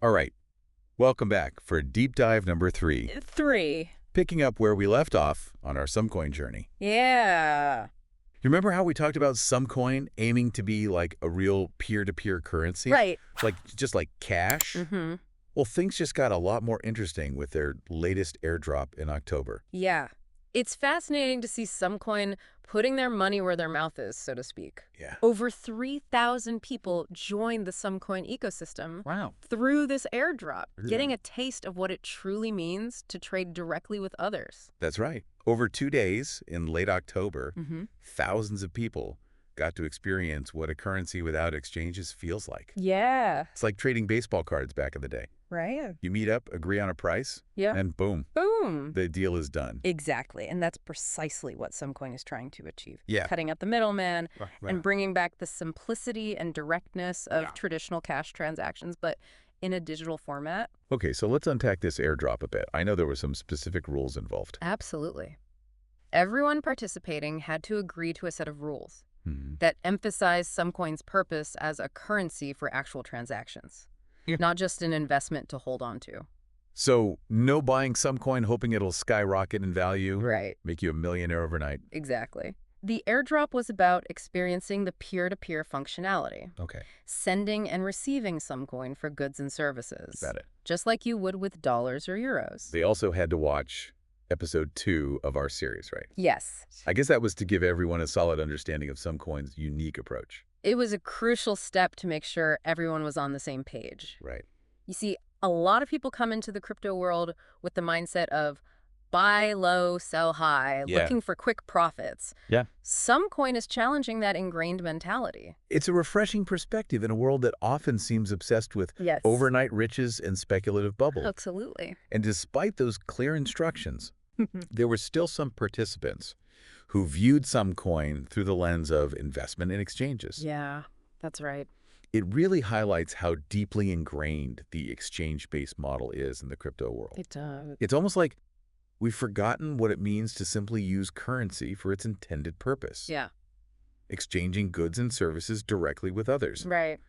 All right, welcome back for deep dive number 3, Three. picking up where we left off on our Sumcoin journey. Yeah. You remember how we talked about Sumcoin aiming to be like a real peer-to-peer currency? Right. Just like cash? Mm-hmm. Well, things just got a lot more interesting with their latest airdrop in October. Yeah. It's fascinating to see Sumcoin putting their money where their mouth is, so to speak. Yeah. Over 3,000 people joined the Sumcoin ecosystem Wow. through this airdrop, Yeah. getting a taste of what it truly means to trade directly with others. That's right. Over 2 days in late October, Mm-hmm. thousands of people got to experience what a currency without exchanges feels like. Yeah. It's like trading baseball cards back in the day. Right? You meet up, agree on a price, Yeah. and boom, Boom. the deal is done. Exactly. And that's precisely what Sumcoin is trying to achieve. Yeah. Cutting out the middleman Right. and bringing back the simplicity and directness of Yeah. traditional cash transactions, but in a digital format. Okay, so let's unpack this airdrop a bit. I know there were some specific rules involved. Absolutely. Everyone participating had to agree to a set of rules Hmm. that emphasized Sumcoin's purpose as a currency for actual transactions, not just an investment to hold on to. So no buying some coin hoping it'll skyrocket in value, Right. make you a millionaire overnight. Exactly. The airdrop was about experiencing the peer-to-peer functionality, Okay, sending and receiving Sumcoin for goods and services, got it. just like you would with dollars or euros. They also had to watch episode 2 of our series, right? Yes. I guess that was to give everyone a solid understanding of some coin's unique approach. It was a crucial step to make sure everyone was on the same page. Right. You see, a lot of people come into the crypto world with the mindset of buy low, sell high, Yeah. looking for quick profits. Yeah. Sumcoin is challenging that ingrained mentality. It's a refreshing perspective in a world that often seems obsessed with Yes. overnight riches and speculative bubbles. Absolutely. And despite those clear instructions, there were still some participants who viewed some coin through the lens of investment in exchanges. Yeah, that's right. It really highlights how deeply ingrained the exchange-based model is in the crypto world. It does. It's almost like we've forgotten what it means to simply use currency for its intended purpose. Yeah, Exchanging goods and services directly with others. right.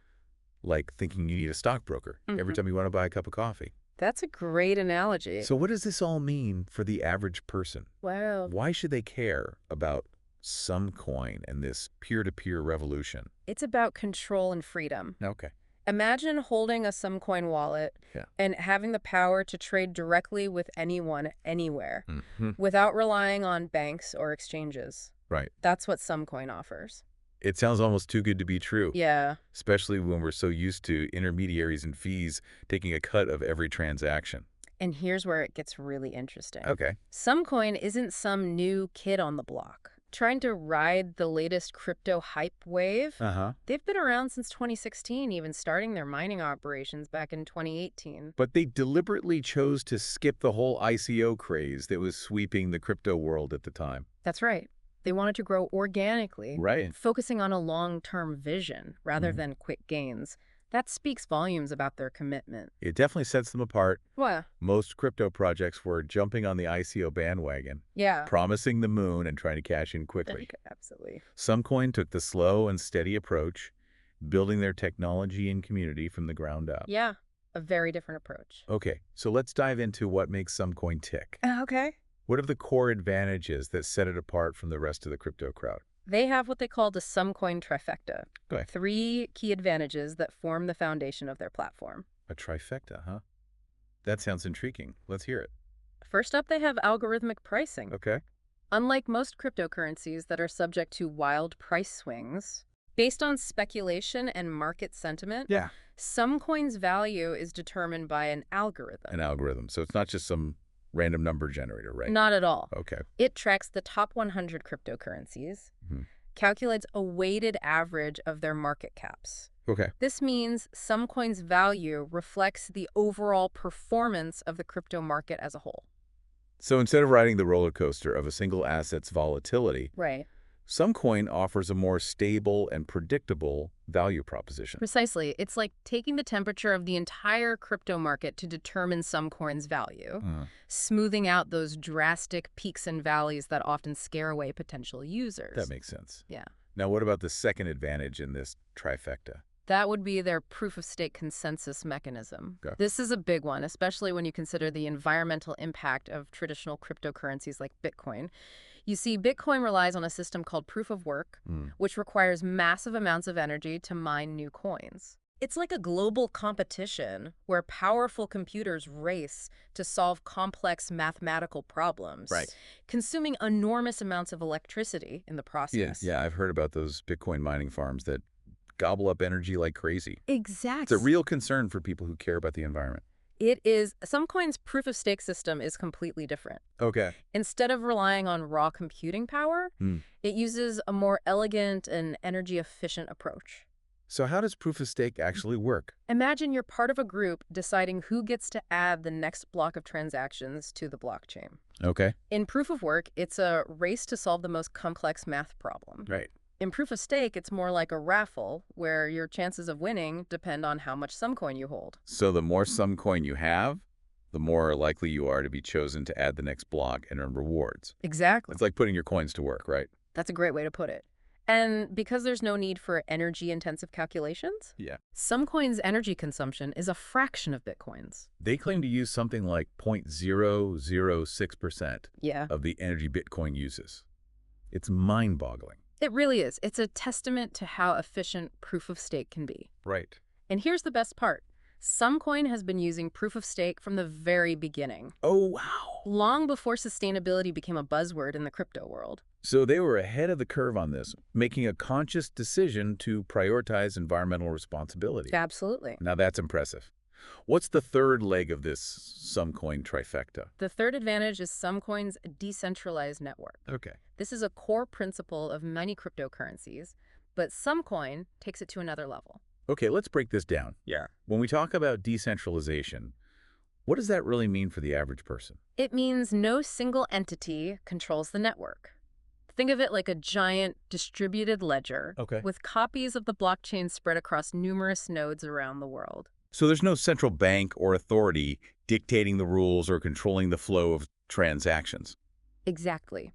Like thinking you need a stockbroker every time you want to buy a cup of coffee. That's a great analogy. So what does this all mean for the average person? Well, Why should they care about some coin and this peer-to-peer revolution? it's about control and freedom. Okay. Imagine holding a Sumcoin wallet Yeah. and having the power to trade directly with anyone, anywhere, Mm-hmm. without relying on banks or exchanges. Right. That's what Sumcoin offers. It sounds almost too good to be true, Yeah, especially when we're so used to intermediaries and fees taking a cut of every transaction. and here's where it gets really interesting. Okay. Sumcoin isn't some new kid on the block trying to ride the latest crypto hype wave. Uh-huh. They've been around since 2016, even starting their mining operations back in 2018. But they deliberately chose to skip the whole ICO craze that was sweeping the crypto world at the time. That's right. They wanted to grow organically, Right. focusing on a long-term vision rather than quick gains. That speaks volumes about their commitment. It definitely sets them apart. Well, Most crypto projects were jumping on the ICO bandwagon, yeah. promising the moon and trying to cash in quickly. Absolutely. Sumcoin took the slow and steady approach, building their technology and community from the ground up. Yeah, a very different approach. Okay, so let's dive into what makes Sumcoin tick. Okay. What are the core advantages that set it apart from the rest of the crypto crowd? They have what they call the Sumcoin trifecta. Okay. 3 key advantages that form the foundation of their platform. A trifecta, huh? That sounds intriguing. Let's hear it. First up, they have algorithmic pricing. Okay. Unlike most cryptocurrencies that are subject to wild price swings, based on speculation and market sentiment, Yeah. Sumcoin's value is determined by an algorithm. An algorithm. So it's not just some random number generator, right? Not at all. Okay. It tracks the top 100 cryptocurrencies, Mhm. calculates a weighted average of their market caps. Okay. This means Sumcoin's value reflects the overall performance of the crypto market as a whole. So instead of riding the roller coaster of a single asset's volatility, Right. Sumcoin offers a more stable and predictable value proposition. Precisely. It's like taking the temperature of the entire crypto market to determine Sumcoin's value, smoothing out those drastic peaks and valleys that often scare away potential users. That makes sense. Yeah. Now, what about the second advantage in this trifecta? That would be their proof-of-stake consensus mechanism. Okay. This is a big one, especially when you consider the environmental impact of traditional cryptocurrencies like Bitcoin. You see, Bitcoin relies on a system called proof of work, which requires massive amounts of energy to mine new coins. It's like a global competition where powerful computers race to solve complex mathematical problems, Right. consuming enormous amounts of electricity in the process. Yeah, I've heard about those Bitcoin mining farms that gobble up energy like crazy. It's Exactly. a real concern for people who care about the environment. It is. Sumcoin's proof-of-stake system is completely different. Okay. Instead of relying on raw computing power, it uses a more elegant and energy-efficient approach. So how does proof of stake actually work? Imagine you're part of a group deciding who gets to add the next block of transactions to the blockchain. Okay. In proof of work, it's a race to solve the most complex math problem. Right. In proof of stake, it's more like a raffle, where your chances of winning depend on how much Sumcoin you hold. So the more Sumcoin you have, the more likely you are to be chosen to add the next block and earn rewards. Exactly. It's like putting your coins to work, right? That's a great way to put it. And because there's no need for energy-intensive calculations, Yeah. Sumcoin's energy consumption is a fraction of Bitcoin's. They claim to use something like 0.006% Yeah, of the energy Bitcoin uses. It's mind-boggling. it really is. It's a testament to how efficient proof of stake can be. Right. And here's the best part. Sumcoin has been using proof of stake from the very beginning, Oh, wow. long before sustainability became a buzzword in the crypto world. So they were ahead of the curve on this, making a conscious decision to prioritize environmental responsibility. Absolutely. Now that's impressive. What's the third leg of this Sumcoin trifecta? The third advantage is Sumcoin's decentralized network. Okay. This is a core principle of many cryptocurrencies, but Sumcoin takes it to another level. Okay, let's break this down. Yeah. When we talk about decentralization, what does that really mean for the average person? It means no single entity controls the network. Think of it like a giant distributed ledger Okay. with copies of the blockchain spread across numerous nodes around the world. So there's no central bank or authority dictating the rules or controlling the flow of transactions. Exactly.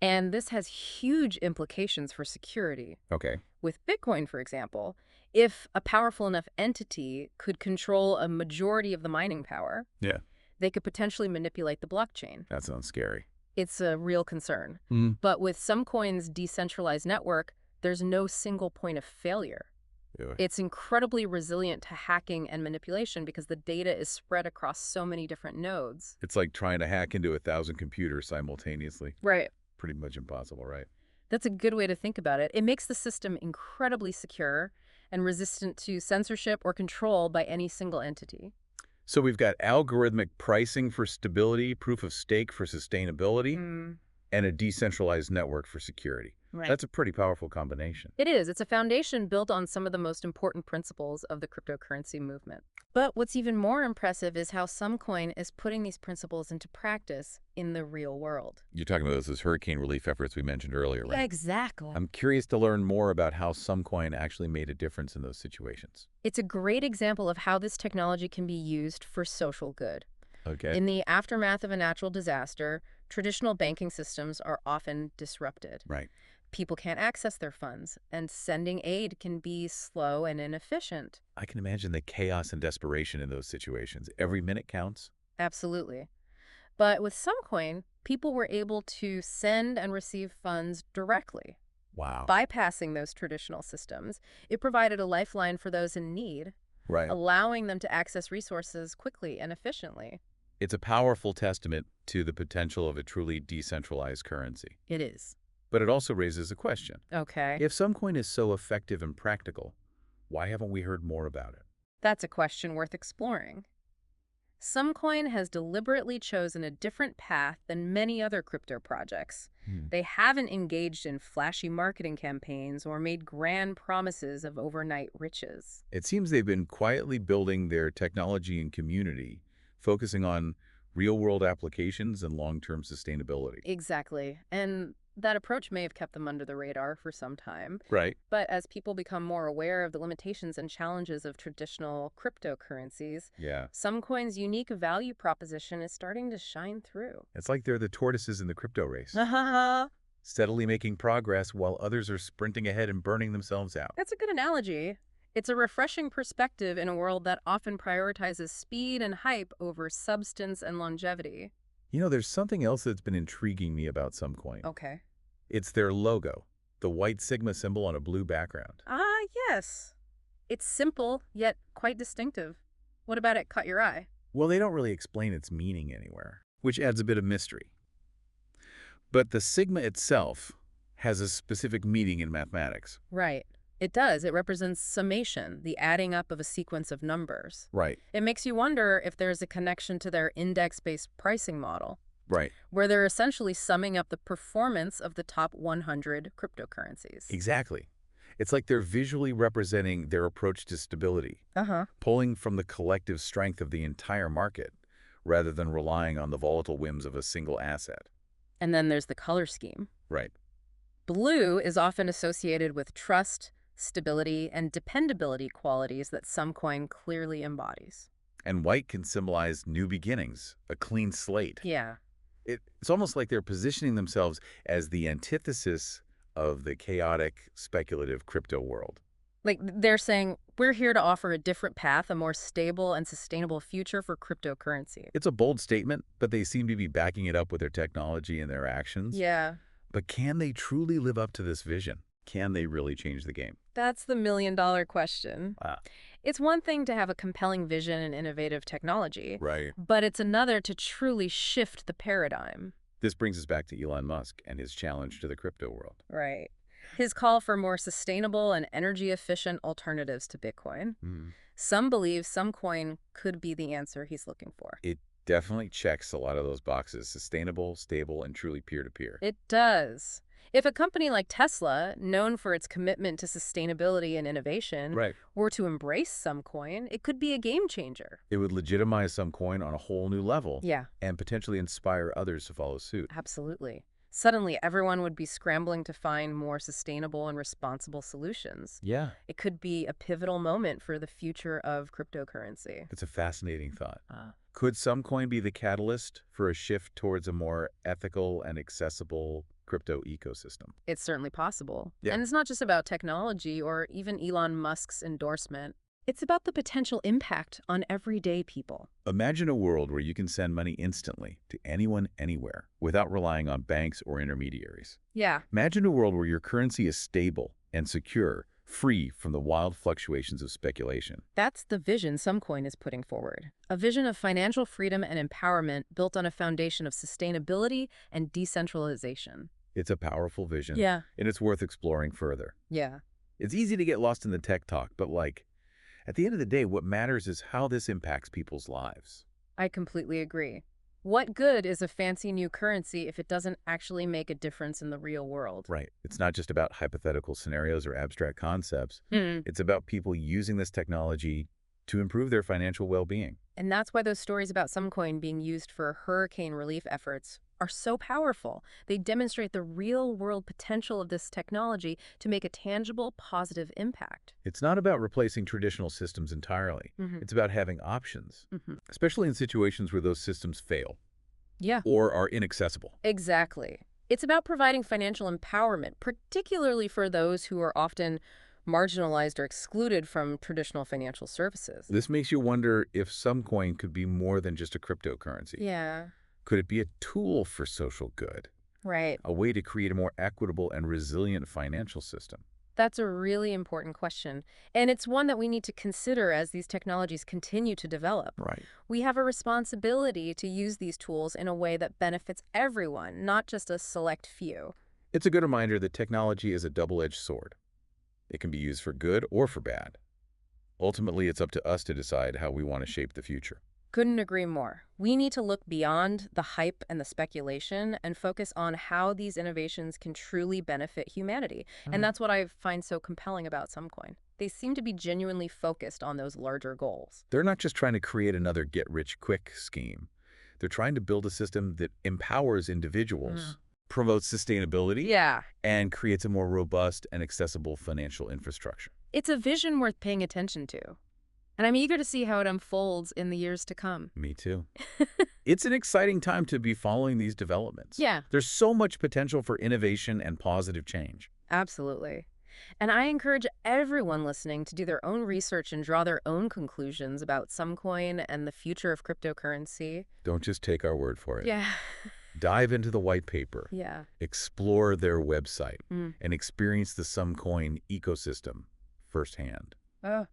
And this has huge implications for security. Okay. With Bitcoin, for example, if a powerful enough entity could control a majority of the mining power, Yeah. they could potentially manipulate the blockchain. That sounds scary. It's a real concern. Mm. But with Sumcoin's decentralized network, there's no single point of failure. Yeah. It's incredibly resilient to hacking and manipulation because the data is spread across so many different nodes. It's like trying to hack into 1,000 computers simultaneously. Right. Pretty much impossible, right? That's a good way to think about it. It makes the system incredibly secure and resistant to censorship or control by any single entity. So we've got algorithmic pricing for stability, proof of stake for sustainability, and a decentralized network for security. Right. That's a pretty powerful combination. It is. It's a foundation built on some of the most important principles of the cryptocurrency movement. But what's even more impressive is how Sumcoin is putting these principles into practice in the real world. You're talking about those hurricane relief efforts we mentioned earlier, right? Yeah, exactly. I'm curious to learn more about how Sumcoin actually made a difference in those situations. It's a great example of how this technology can be used for social good. Okay. In the aftermath of a natural disaster, traditional banking systems are often disrupted. Right. People can't access their funds, and sending aid can be slow and inefficient. I can imagine the chaos and desperation in those situations. Every minute counts. Absolutely. But with Sumcoin, people were able to send and receive funds directly. Wow. Bypassing those traditional systems, it provided a lifeline for those in need, Right. allowing them to access resources quickly and efficiently. It's a powerful testament to the potential of a truly decentralized currency. It is. But it also raises a question. Okay. If Sumcoin is so effective and practical, why haven't we heard more about it? That's a question worth exploring. Sumcoin has deliberately chosen a different path than many other crypto projects. They haven't engaged in flashy marketing campaigns or made grand promises of overnight riches. It seems they've been quietly building their technology and community, focusing on real-world applications and long-term sustainability. Exactly. And that approach may have kept them under the radar for some time. Right. But as people become more aware of the limitations and challenges of traditional cryptocurrencies, Yeah. Sumcoin's unique value proposition is starting to shine through. It's like they're the tortoises in the crypto race, That's steadily making progress while others are sprinting ahead and burning themselves out. a good analogy. It's a refreshing perspective in a world that often prioritizes speed and hype over substance and longevity. There's something else that's been intriguing me about Sumcoin. Okay. It's their logo, the white sigma symbol on a blue background. Ah, yes. It's simple, yet quite distinctive. What about it caught your eye? Well, they don't really explain its meaning anywhere, which adds a bit of mystery. But the sigma itself has a specific meaning in mathematics. Right. It does. It represents summation, the adding up of a sequence of numbers. Right. It makes you wonder if there's a connection to their index-based pricing model, Right. where they're essentially summing up the performance of the top 100 cryptocurrencies. Exactly. It's like they're visually representing their approach to stability, pulling from the collective strength of the entire market, rather than relying on the volatile whims of a single asset. And then there's the color scheme. Right. Blue is often associated with trust, stability, and dependability qualities that Sumcoin clearly embodies. And white can symbolize new beginnings, a clean slate. Yeah. It's almost like they're positioning themselves as the antithesis of the chaotic, speculative crypto world. Like they're saying, we're here to offer a different path, a more stable and sustainable future for cryptocurrency. It's a bold statement, but they seem to be backing it up with their technology and their actions. Yeah. But can they truly live up to this vision? Can they really change the game? That's the million-dollar question. Wow. It's one thing to have a compelling vision and innovative technology, Right. but it's another to truly shift the paradigm. This brings us back to Elon Musk and his challenge to the crypto world. Right. His call for more sustainable and energy-efficient alternatives to Bitcoin. Some believe Sumcoin could be the answer he's looking for. It definitely checks a lot of those boxes: sustainable, stable, and truly peer-to-peer. It does. If a company like Tesla, known for its commitment to sustainability and innovation, Right. were to embrace Sumcoin, it could be a game changer. It would legitimize Sumcoin on a whole new level. Yeah. And potentially inspire others to follow suit. Absolutely. Suddenly, everyone would be scrambling to find more sustainable and responsible solutions. Yeah. It could be a pivotal moment for the future of cryptocurrency. It's a fascinating thought. Could Sumcoin be the catalyst for a shift towards a more ethical and accessible crypto ecosystem? It's certainly possible. Yeah. And it's not just about technology or even Elon Musk's endorsement. It's about the potential impact on everyday people. Imagine a world where you can send money instantly to anyone, anywhere, without relying on banks or intermediaries. Yeah. Imagine a world where your currency is stable and secure, free from the wild fluctuations of speculation. That's the vision Sumcoin is putting forward. A vision of financial freedom and empowerment built on a foundation of sustainability and decentralization. It's a powerful vision. Yeah. And it's worth exploring further. Yeah. It's easy to get lost in the tech talk, but at the end of the day, what matters is how this impacts people's lives. I completely agree. What good is a fancy new currency if it doesn't actually make a difference in the real world? Right. It's not just about hypothetical scenarios or abstract concepts. It's about people using this technology to improve their financial well-being. And that's why those stories about Sumcoin being used for hurricane relief efforts are so powerful. They demonstrate the real-world potential of this technology to make a tangible, positive impact. It's not about replacing traditional systems entirely. It's about having options, especially in situations where those systems fail Yeah. or are inaccessible. Exactly. It's about providing financial empowerment, particularly for those who are often marginalized or excluded from traditional financial services. This makes you wonder if Sumcoin could be more than just a cryptocurrency. Yeah. Could it be a tool for social good? Right. A way to create a more equitable and resilient financial system? That's a really important question. And it's one that we need to consider as these technologies continue to develop. Right. We have a responsibility to use these tools in a way that benefits everyone, not just a select few. It's a good reminder that technology is a double-edged sword. It can be used for good or for bad. Ultimately, it's up to us to decide how we want to shape the future. Couldn't agree more. We need to look beyond the hype and the speculation and focus on how these innovations can truly benefit humanity. And that's what I find so compelling about Sumcoin. They seem to be genuinely focused on those larger goals. They're not just trying to create another get-rich-quick scheme. They're trying to build a system that empowers individuals, promotes sustainability, Yeah. and creates a more robust and accessible financial infrastructure. It's a vision worth paying attention to. And I'm eager to see how it unfolds in the years to come. Me too. It's an exciting time to be following these developments. Yeah. There's so much potential for innovation and positive change. Absolutely. And I encourage everyone listening to do their own research and draw their own conclusions about Sumcoin and the future of cryptocurrency. Don't just take our word for it. Yeah. Dive into the white paper, Yeah. explore their website, Mm. and experience the Sumcoin ecosystem firsthand. Oh.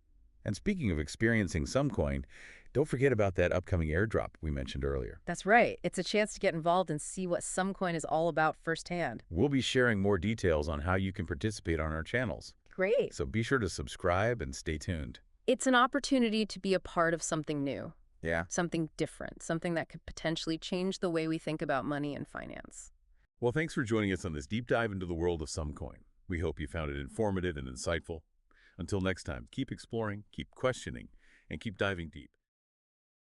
And speaking of experiencing Sumcoin, don't forget about that upcoming airdrop we mentioned earlier. That's right. It's a chance to get involved and see what Sumcoin is all about firsthand. We'll be sharing more details on how you can participate on our channels. Great. So be sure to subscribe and stay tuned. It's an opportunity to be a part of something new, Yeah. something different, something that could potentially change the way we think about money and finance. Well, thanks for joining us on this deep dive into the world of Sumcoin. We hope you found it informative and insightful. Until next time, keep exploring, keep questioning, and keep diving deep.